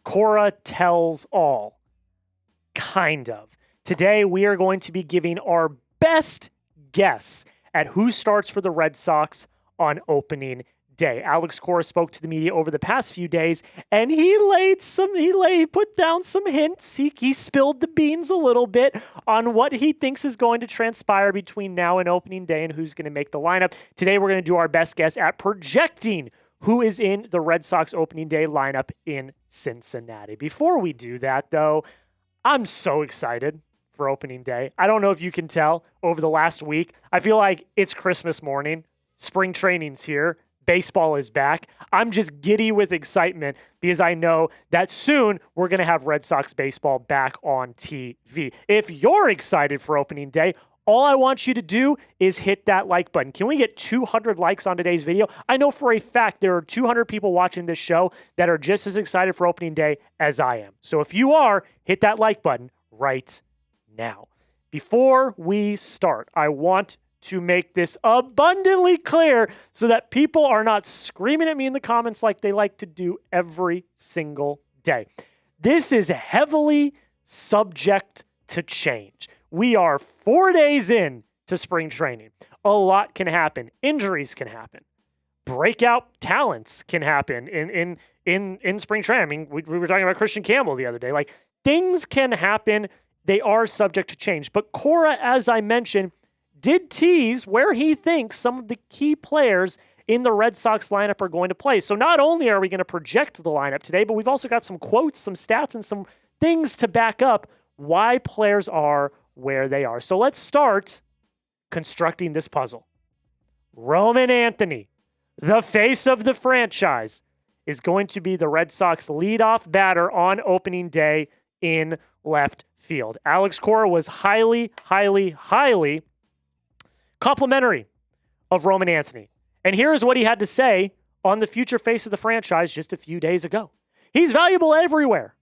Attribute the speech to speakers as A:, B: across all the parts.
A: Cora tells all. Kind of. Today, we are going to be giving our best guess at who starts for the Red Sox on opening day. Alex Cora spoke to the media over the past few days, and he put down some hints. He spilled the beans a little bit on what he thinks is going to transpire between now and opening day and who's going to make the lineup. Today, we're going to do our best guess at projecting who is in the Red Sox opening day lineup in Cincinnati. Before we do that, though, I'm so excited for opening day. I don't know if you can tell over the last week. I feel like it's Christmas morning. Spring training's here. Baseball is back. I'm just giddy with excitement because I know that soon we're going to have Red Sox baseball back on TV. If you're excited for opening day, all I want you to do is hit that like button. Can we get 200 likes on today's video? I know for a fact there are 200 people watching this show that are just as excited for opening day as I am. So if you are, hit that like button right now. Before we start, I want to make this abundantly clear so that people are not screaming at me in the comments like they like to do every single day. This is heavily subject to change. We are 4 days in to spring training. A lot can happen. Injuries can happen. Breakout talents can happen in spring training. I mean, we were talking about Christian Campbell the other day. Like, things can happen. They are subject to change. But Cora, as I mentioned, did tease where he thinks some of the key players in the Red Sox lineup are going to play. So not only are we going to project the lineup today, but we've also got some quotes, some stats, and some things to back up why players are where they are. So let's start constructing this puzzle. Roman Anthony, the face of the franchise, is going to be the Red Sox leadoff batter on opening day in left field. Alex Cora was highly complimentary of Roman Anthony. And here's what he had to say on the future face of the franchise just a few days ago. He's valuable everywhere.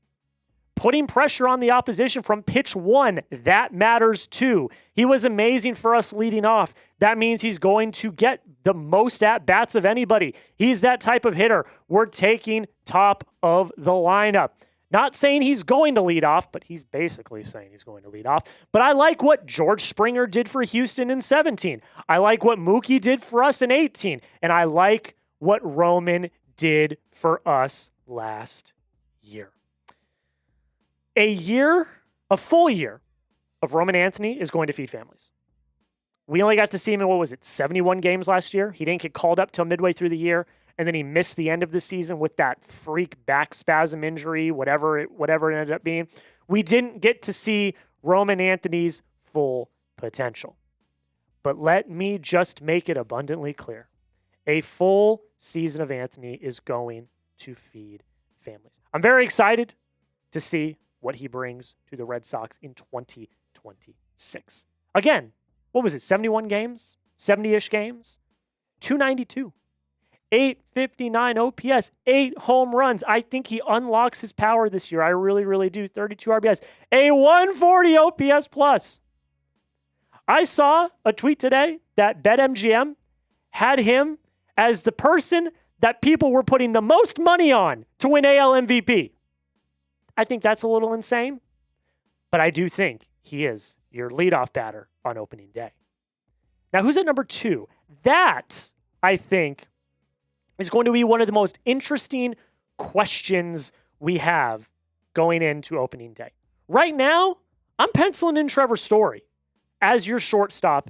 A: Putting pressure on the opposition from pitch one, that matters too. He was amazing for us leading off. That means he's going to get the most at-bats of anybody. He's that type of hitter. We're taking top of the lineup. Not saying he's going to lead off, but he's basically saying he's going to lead off. But I like what George Springer did for Houston in 17. I like what Mookie did for us in 18. And I like what Roman did for us last year. A full year of Roman Anthony is going to feed families. We only got to see him in, 71 games last year? He didn't get called up till midway through the year. And then he missed the end of the season with that freak back spasm injury, whatever it ended up being. We didn't get to see Roman Anthony's full potential. But let me just make it abundantly clear. A full season of Anthony is going to feed families. I'm very excited to see what he brings to the Red Sox in 2026. Again, 71 games? 70-ish games? 292. 859 OPS, 8 home runs. I think he unlocks his power this year. I really do. 32 RBIs, a 140 OPS plus. I saw a tweet today that BetMGM had him as the person that people were putting the most money on to win AL MVP. I think that's a little insane, but I do think he is your leadoff batter on opening day. Now, who's at number 2? That, I think, is going to be one of the most interesting questions we have going into opening day. Right now, I'm penciling in Trevor Story as your shortstop,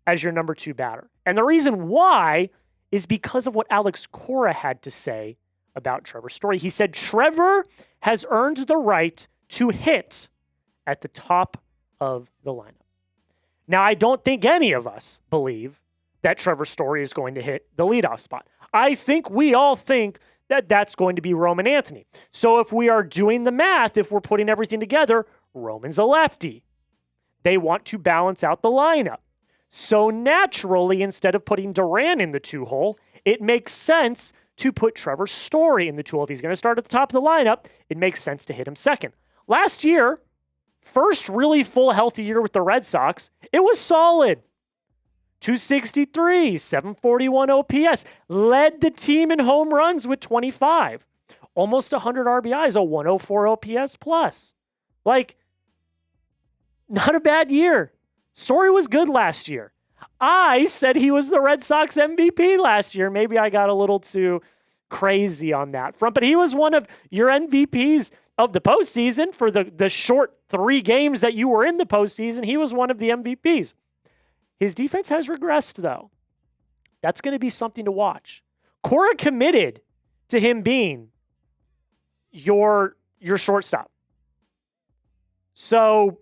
A: as your number 2 batter. And the reason why is because of what Alex Cora had to say about Trevor Story. He said, Trevor has earned the right to hit at the top of the lineup. Now, I don't think any of us believe that Trevor Story is going to hit the leadoff spot. I think we all think that that's going to be Roman Anthony. So if we are doing the math, if we're putting everything together, Roman's a lefty. They want to balance out the lineup. So naturally, instead of putting Duran in the 2-hole, it makes sense to put Trevor Story in the 2-hole. If he's going to start at the top of the lineup, it makes sense to hit him second. Last year, first really full healthy year with the Red Sox, it was solid. 263, 741 OPS, led the team in home runs with 25. almost 100 RBIs, a 104 OPS plus. Like, not a bad year. Story was good last year. I said he was the Red Sox MVP last year. Maybe I got a little too crazy on that front, but he was one of your MVPs of the postseason for the short 3 games that you were in the postseason. He was one of the MVPs. His defense has regressed, though. That's going to be something to watch. Cora committed to him being your shortstop. So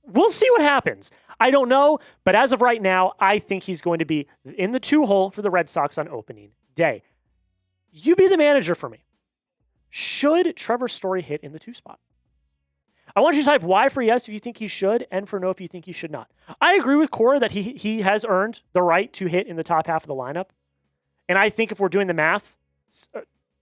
A: we'll see what happens. I don't know, but as of right now, I think he's going to be in the 2-hole for the Red Sox on opening day. You be the manager for me. Should Trevor Story hit in the 2 spot? I want you to type Y for yes if you think he should, and for no if you think he should not. I agree with Cora that he has earned the right to hit in the top half of the lineup. And I think if we're doing the math,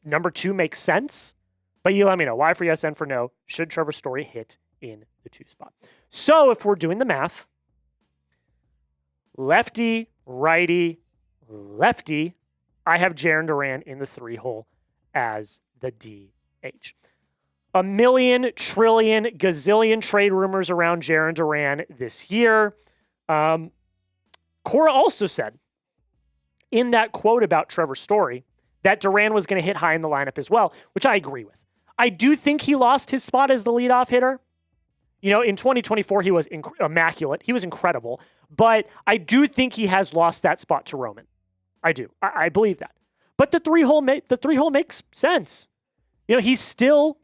A: number 2 makes sense. But you let me know. Y for yes and for no. Should Trevor Story hit in the 2 spot? So if we're doing the math, lefty, righty, lefty, I have Jarren Duran in the 3-hole as the DH. A million, trillion, gazillion trade rumors around Jarren Duran this year. Cora also said in that quote about Trevor Story that Duran was going to hit high in the lineup as well, which I agree with. I do think he lost his spot as the leadoff hitter. You know, in 2024, he was immaculate. He was incredible. But I do think he has lost that spot to Roman. I do. I believe that. But the 3-hole makes sense. You know, he still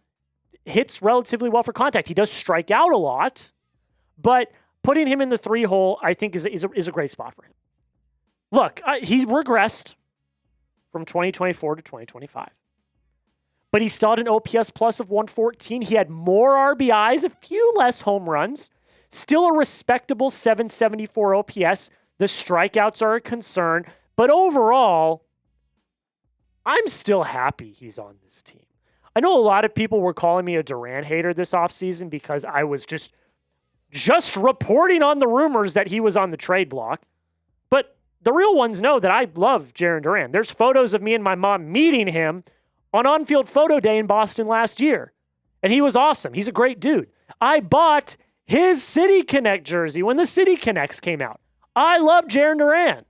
A: hits relatively well for contact. He does strike out a lot, but putting him in the 3-hole, I think, is a great spot for him. Look, he regressed from 2024 to 2025. But he still had an OPS plus of 114. He had more RBIs, a few less home runs. Still a respectable 774 OPS. The strikeouts are a concern. But overall, I'm still happy he's on this team. I know a lot of people were calling me a Duran hater this offseason because I was just reporting on the rumors that he was on the trade block. But the real ones know that I love Jarren Duran. There's photos of me and my mom meeting him on on-field photo day in Boston last year. And he was awesome. He's a great dude. I bought his City Connect jersey when the City Connects came out. I love Jarren Duran.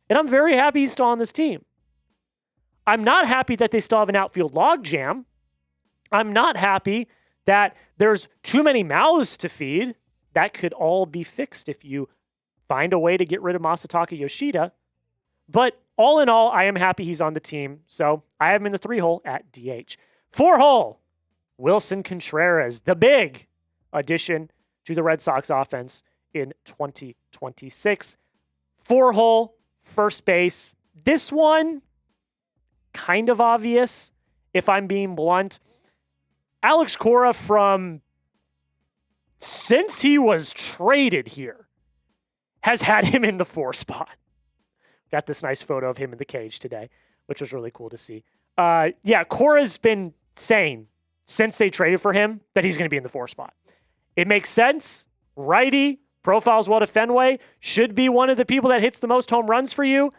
A: And I'm very happy he's still on this team. I'm not happy that they still have an outfield logjam. I'm not happy that there's too many mouths to feed. That could all be fixed if you find a way to get rid of Masataka Yoshida. But all in all, I am happy he's on the team. So I have him in the 3-hole at DH. 4-hole, Willson Contreras, the big addition to the Red Sox offense in 2026. 4-hole, first base. This one, kind of obvious, if I'm being blunt. Alex Cora, since he was traded here, has had him in the 4 spot. Got this nice photo of him in the cage today, which was really cool to see. Cora's been saying since they traded for him that he's going to be in the 4 spot. It makes sense. Righty, profiles well to Fenway, should be one of the people that hits the most home runs for you.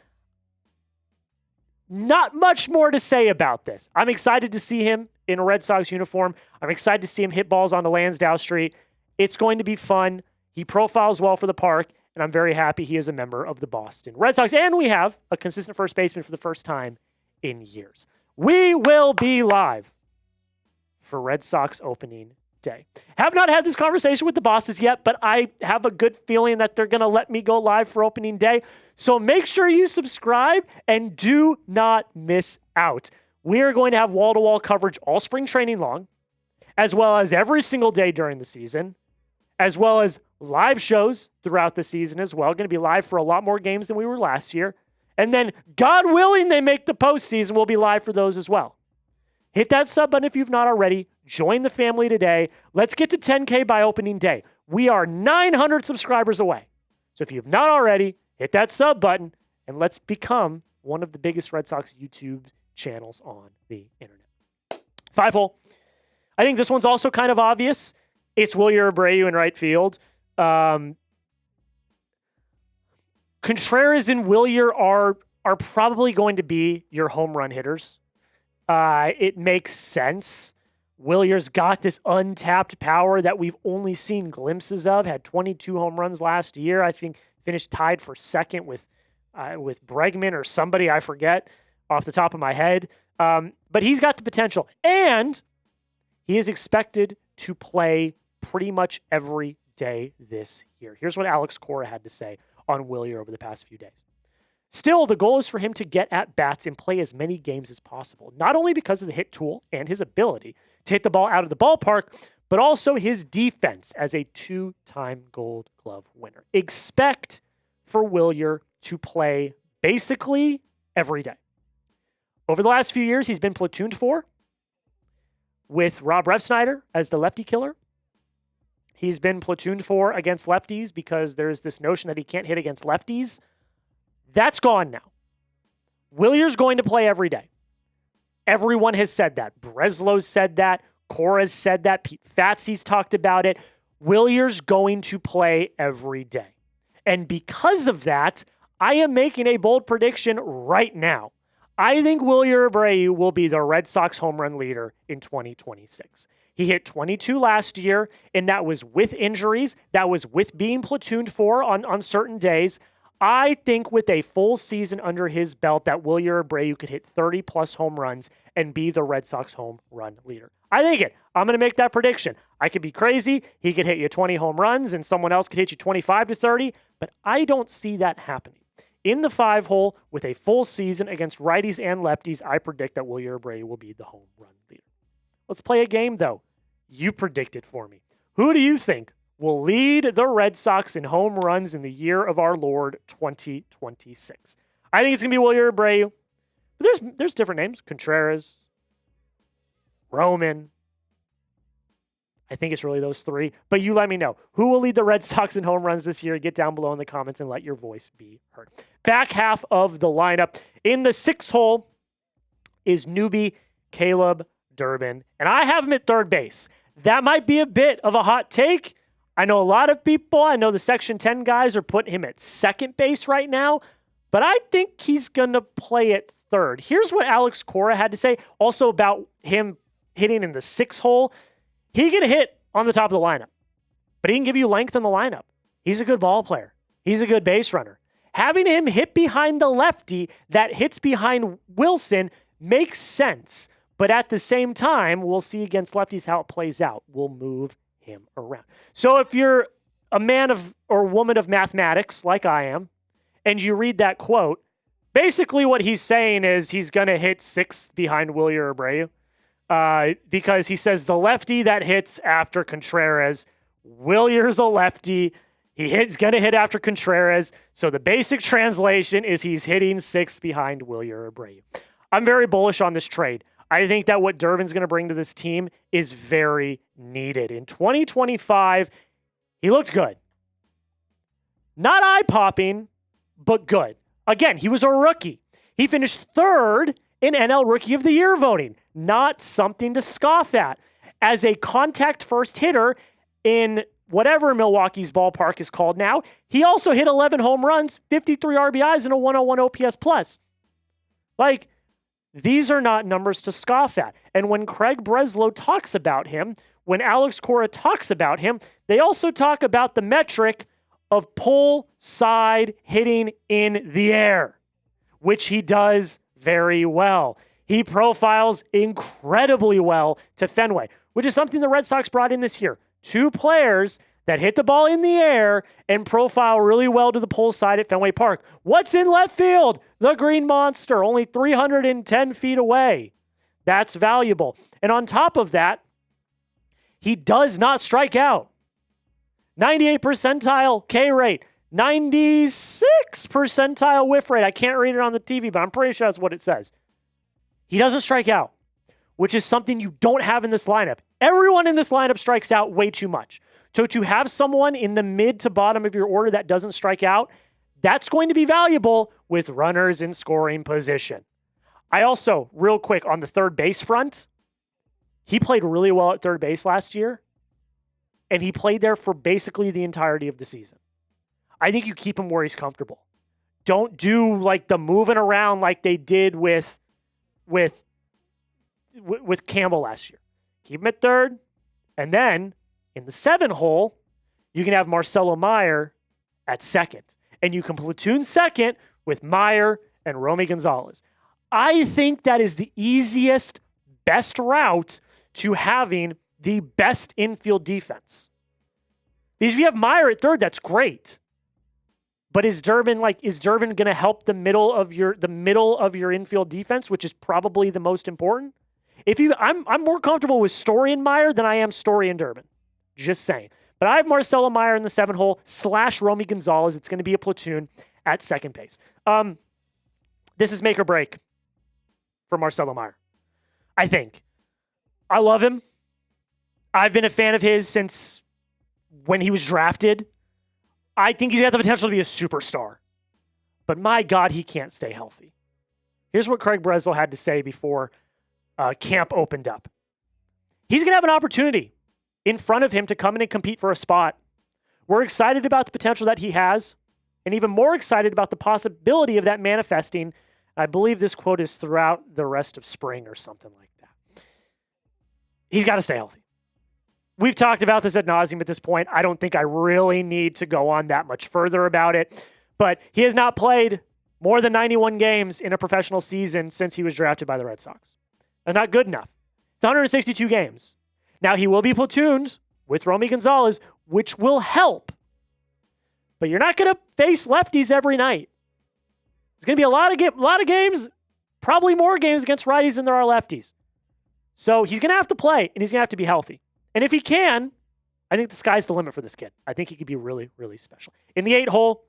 A: Not much more to say about this. I'm excited to see him in a Red Sox uniform. I'm excited to see him hit balls onto Lansdowne Street. It's going to be fun. He profiles well for the park, and I'm very happy he is a member of the Boston Red Sox. And we have a consistent first baseman for the first time in years. We will be live for Red Sox opening day. Have not had this conversation with the bosses yet, but I have a good feeling that they're going to let me go live for opening day. So make sure you subscribe and do not miss out. We are going to have wall-to-wall coverage all spring training long, as well as every single day during the season, as well as live shows throughout the season as well. Going to be live for a lot more games than we were last year. And then, God willing, they make the postseason. We'll be live for those as well. Hit that sub button if you've not already. Join the family today. Let's get to 10K by opening day. We are 900 subscribers away. So if you've not already, hit that sub button and let's become one of the biggest Red Sox YouTube channels on the internet. 5-hole. I think this one's also kind of obvious. It's Wilyer Abreu in right field. Contreras and Wilyer are probably going to be your home run hitters. It makes sense. Wilyer's got this untapped power that we've only seen glimpses of. Had 22 home runs last year. I think finished tied for second with Bregman or somebody, I forget off the top of my head. But he's got the potential. And he is expected to play pretty much every day this year. Here's what Alex Cora had to say on Wilyer over the past few days. Still, the goal is for him to get at bats and play as many games as possible, not only because of the hit tool and his ability to hit the ball out of the ballpark, but also his defense as a 2-time Gold Glove winner. Expect for Wilyer to play basically every day. Over the last few years, he's been platooned for with Rob Refsnyder as the lefty killer. He's been platooned for against lefties because there's this notion that he can't hit against lefties. That's gone now. Wilyer's going to play every day. Everyone has said that. Breslow's said that. Cora's said that. Pete Fatsy's talked about it. Wilyer's going to play every day. And because of that, I am making a bold prediction right now. I think Wilyer Abreu will be the Red Sox home run leader in 2026. He hit 22 last year, and that was with injuries. That was with being platooned for on certain days. I think with a full season under his belt that Wilyer Abreu could hit 30-plus home runs and be the Red Sox home run leader. I think it. I'm going to make that prediction. I could be crazy. He could hit you 20 home runs, and someone else could hit you 25 to 30, but I don't see that happening. In the 5-hole, with a full season against righties and lefties, I predict that Wilyer Abreu will be the home run leader. Let's play a game, though. You predict it for me. Who do you think will lead the Red Sox in home runs in the year of our Lord 2026? I think it's going to be Wilyer Abreu. But there's different names. Contreras, Roman. I think it's really those three. But you let me know. Who will lead the Red Sox in home runs this year? Get down below in the comments and let your voice be heard. Back half of the lineup. In the 6th hole is newbie Caleb Durbin. And I have him at third base. That might be a bit of a hot take. I know a lot of people, I know the Section 10 guys are putting him at second base right now, but I think he's going to play at third. Here's what Alex Cora had to say also about him hitting in the 6th hole. He can hit on the top of the lineup, but he can give you length in the lineup. He's a good ball player. He's a good base runner. Having him hit behind the lefty that hits behind Willson makes sense, but at the same time, we'll see against lefties how it plays out. We'll move him around. So if you're a man of or woman of mathematics like I am, and you read that quote, basically what he's saying is he's going to hit 6th behind Wilyer Abreu because he says the lefty that hits after Contreras, Wilyer's a lefty. He's going to hit after Contreras. So the basic translation is he's hitting 6th behind Wilyer Abreu. I'm very bullish on this trade. I think that what Durbin's going to bring to this team is very needed. In 2025, he looked good. Not eye-popping, but good. Again, he was a rookie. He finished 3rd in NL Rookie of the Year voting. Not something to scoff at. As a contact-first hitter in whatever Milwaukee's ballpark is called now, he also hit 11 home runs, 53 RBIs, and a 101 OPS plus. These are not numbers to scoff at. And when Craig Breslow talks about him, when Alex Cora talks about him, they also talk about the metric of pull side hitting in the air, which he does very well. He profiles incredibly well to Fenway, which is something the Red Sox brought in this year. 2 players that hit the ball in the air and profile really well to the pull side at Fenway Park. What's in left field? The Green Monster, only 310 feet away. That's valuable. And on top of that, he does not strike out. 98 percentile K rate, 96 percentile whiff rate. I can't read it on the TV, but I'm pretty sure that's what it says. He doesn't strike out, which is something you don't have in this lineup. Everyone in this lineup strikes out way too much. So to have someone in the mid to bottom of your order that doesn't strike out, that's going to be valuable with runners in scoring position. I also, real quick, on the third base front, he played really well at third base last year, and he played there for basically the entirety of the season. I think you keep him where he's comfortable. Don't do the moving around like they did with with Campbell last year. Keep him at third. And then in the 7 hole, you can have Marcelo Mayer at second. And you can platoon second with Mayer and Romy Gonzalez. I think that is the easiest, best route to having the best infield defense. Because if you have Mayer at third, that's great. But is Durbin going to help the middle of your infield defense, which is probably the most important? I'm more comfortable with Story and Mayer than I am Story and Durbin. Just saying. But I have Marcelo Mayer in the 7 hole / Romy Gonzalez. It's going to be a platoon at second base. This is make or break for Marcelo Mayer, I think. I love him. I've been a fan of his since when he was drafted. I think he's got the potential to be a superstar. But my God, he can't stay healthy. Here's what Craig Breslow had to say before camp opened up. He's going to have an opportunity in front of him to come in and compete for a spot. We're excited about the potential that he has, and even more excited about the possibility of that manifesting. I believe this quote is throughout the rest of spring or something like that. He's got to stay healthy. We've talked about this ad nauseum at this point. I don't think I really need to go on that much further about it. But he has not played more than 91 games in a professional season since he was drafted by the Red Sox. And not good enough. It's 162 games. Now, he will be platooned with Romy Gonzalez, which will help. But you're not going to face lefties every night. There's going to be a lot of games, probably more games against righties than there are lefties. So he's going to have to play, and he's going to have to be healthy. And if he can, I think the sky's the limit for this kid. I think he could be really, really special. In the 8 hole,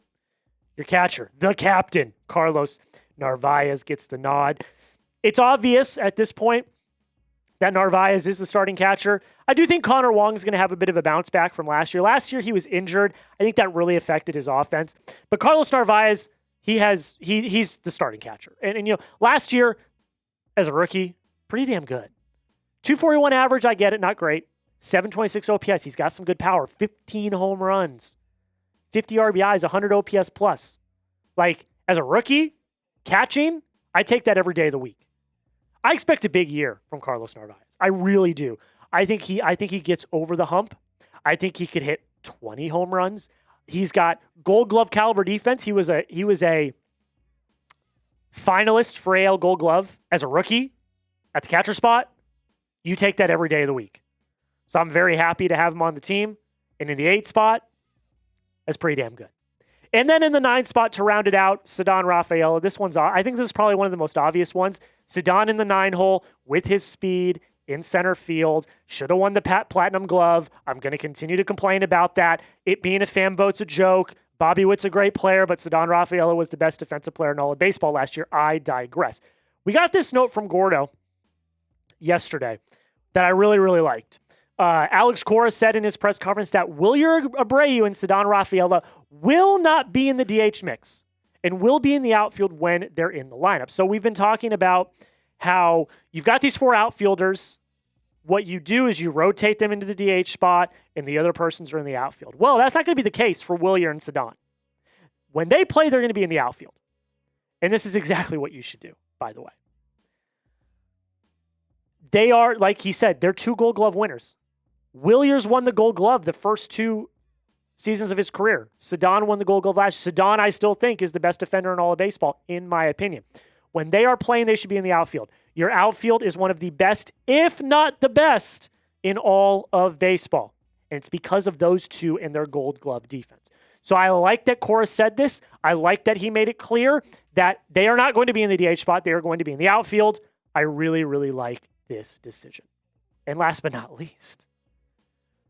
A: your catcher, the captain, Carlos Narvaez gets the nod. It's obvious at this point that Narvaez is the starting catcher. I do think Connor Wong is going to have a bit of a bounce back from last year. Last year, he was injured. I think that really affected his offense. But Carlos Narvaez, he's the starting catcher. And last year, as a rookie, pretty damn good. 241 average, I get it, not great. 726 OPS. He's got some good power. 15 home runs. 50 RBIs, 100 OPS plus. Like, as a rookie, catching, I take that every day of the week. I expect a big year from Carlos Narvaez. I really do. I think he gets over the hump. I think he could hit 20 home runs. He's got Gold Glove caliber defense. He was a finalist for AL Gold Glove as a rookie at the catcher spot. You take that every day of the week. So I'm very happy to have him on the team. And in the 8 spot, that's pretty damn good. And then in the 9 spot to round it out, Ceddanne Rafaela. I think this is probably one of the most obvious ones. Ceddanne in the 9 hole with his speed in center field. Should have won the Platinum Glove. I'm going to continue to complain about that. It being a fan vote's a joke. Bobby Witt's a great player, but Ceddanne Rafaela was the best defensive player in all of baseball last year. I digress. We got this note from Gordo yesterday that I really, really liked. Alex Cora said in his press conference that Wilyer Abreu and Ceddanne Rafaela will not be in the DH mix and will be in the outfield when they're in the lineup. So we've been talking about how you've got these 4 outfielders. What you do is you rotate them into the DH spot and the other persons are in the outfield. Well, that's not going to be the case for Wilyer and Ceddanne. When they play, they're going to be in the outfield. And this is exactly what you should do, by the way. They are, like he said, they're 2 Gold Glove winners. Wilyer's won the Gold Glove the first 2 seasons of his career. Ceddanne won the Gold Glove last year. Ceddanne, I still think, is the best defender in all of baseball, in my opinion. When they are playing, they should be in the outfield. Your outfield is one of the best, if not the best, in all of baseball. And it's because of those 2 and their Gold Glove defense. So I like that Cora said this. I like that he made it clear that they are not going to be in the DH spot. They are going to be in the outfield. I really, really like this decision. And last but not least,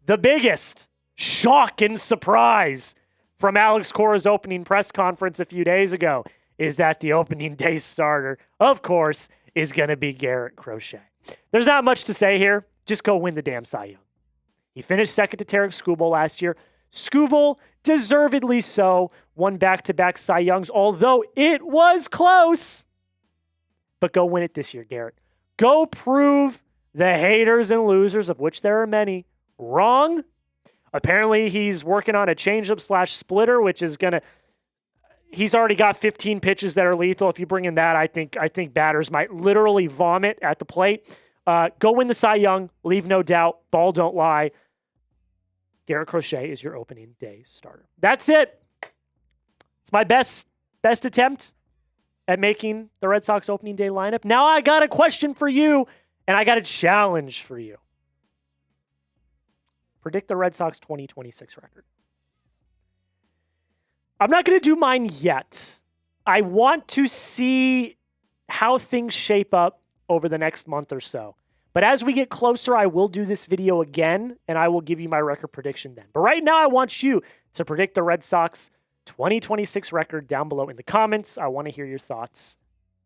A: the biggest shock and surprise from Alex Cora's opening press conference a few days ago is that the opening day starter, of course, is going to be Garrett Crochet. There's not much to say here. Just go win the damn Cy Young. He finished second to Tarek Skubal last year. Skubal, deservedly so, won back-to-back Cy Youngs, although it was close. But go win it this year, Garrett. Go prove the haters and losers, of which there are many, wrong. Apparently, he's working on a changeup / splitter, which is going to... He's already got 15 pitches that are lethal. If you bring in that, I think batters might literally vomit at the plate. Go win the Cy Young. Leave no doubt. Ball don't lie. Garrett Crochet is your opening day starter. That's it. It's my best attempt at making the Red Sox opening day lineup. Now I got a question for you, and I got a challenge for you. Predict the Red Sox 2026 record. I'm not going to do mine yet. I want to see how things shape up over the next month or so. But as we get closer, I will do this video again, and I will give you my record prediction then. But right now, I want you to predict the Red Sox 2026 record down below in the comments. I want to hear your thoughts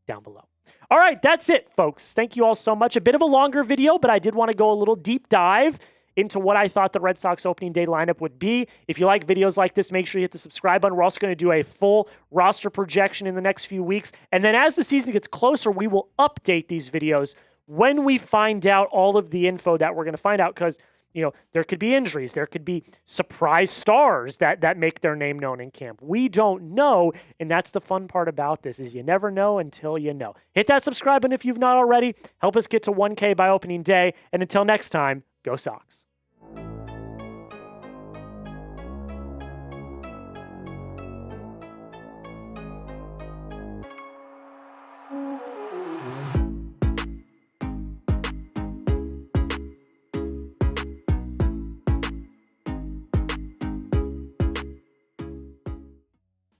A: down below. All right, that's it, folks. Thank you all so much. A bit of a longer video, but I did want to go a little deep dive into what I thought the Red Sox opening day lineup would be. If you like videos like this, make sure you hit the subscribe button. We're also going to do a full roster projection in the next few weeks. And then as the season gets closer, we will update these videos when we find out all of the info that we're going to find out, because, there could be injuries. There could be surprise stars that make their name known in camp. We don't know, and that's the fun part about this, is you never know until you know. Hit that subscribe button if you've not already. Help us get to 1K by opening day. And until next time, go Sox.